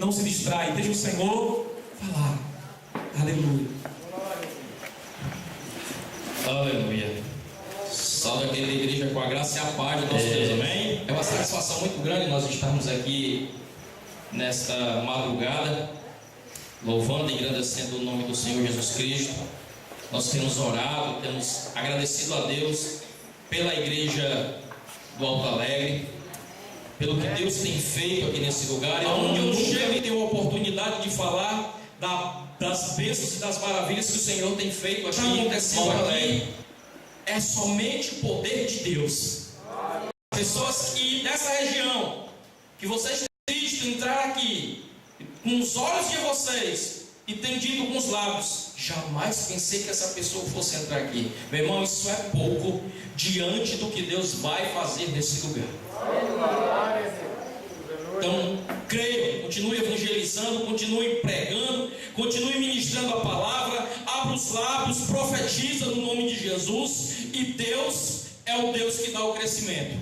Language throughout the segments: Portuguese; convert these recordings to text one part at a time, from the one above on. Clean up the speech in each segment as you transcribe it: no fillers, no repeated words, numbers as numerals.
não se distrai, deixa o Senhor falar. Aleluia. Aleluia. Salve a querida igreja com a graça e a paz do nosso Deus, amém? É uma satisfação muito grande nós estarmos aqui nesta madrugada, louvando e engrandecendo o nome do Senhor Jesus Cristo. Nós temos orado, temos agradecido a Deus pela igreja do Alto Alegre, pelo que Deus tem feito aqui nesse lugar, e onde eu chego e tenho a oportunidade de falar das bênçãos e das maravilhas que o Senhor tem feito aqui, acontecendo aqui, é somente o poder de Deus. Pessoas que nessa região, que vocês têm visto entrar aqui, com os olhos de vocês, e têm dito com os lábios, jamais pensei que essa pessoa fosse entrar aqui. Meu irmão, isso é pouco diante do que Deus vai fazer nesse lugar. Então, creia, continue evangelizando, continue pregando, continue ministrando a palavra, abra os lábios, profetiza no nome de Jesus, e Deus é o Deus que dá o crescimento.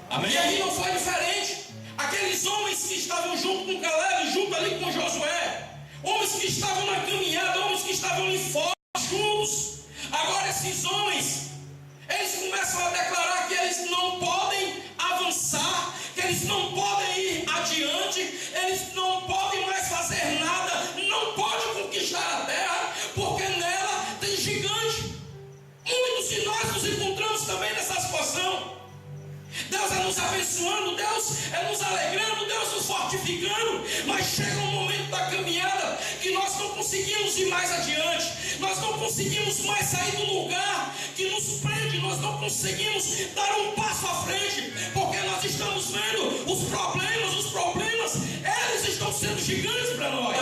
Amém? E aí não foi diferente. Aqueles homens que estavam junto com Caleb, junto ali com Josué, homens que estavam na caminhada, homens que estavam ali fora, juntos. Agora esses homens, eles começam a declarar que eles não podem avançar, que eles não podem ir adiante, eles não podem mais fazer nada, não podem conquistar a terra, porque nela tem gigante. Muitos de nós nos encontramos também nessa situação. Deus é nos abençoando, Deus é nos alegrando, Deus nos fortificando, mas chega um momento da caminhada que nós não conseguimos ir mais adiante, nós não conseguimos mais sair do lugar que nos prende, nós não conseguimos dar um passo à frente, porque nós estamos vendo os problemas, eles estão sendo gigantes para nós.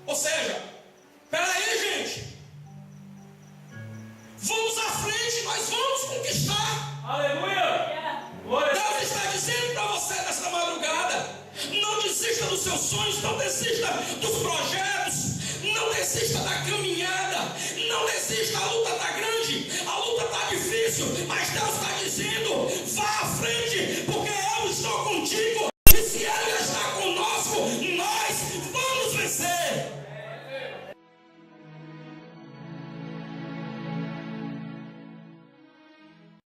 Ou seja, peraí, gente, vamos à frente, nós vamos conquistar. Aleluia! Deus está dizendo para você nesta madrugada: não desista dos seus sonhos, não desista dos projetos, não desista da caminhada, não desista. A luta está grande, a luta está difícil, mas Deus está dizendo: vá à frente.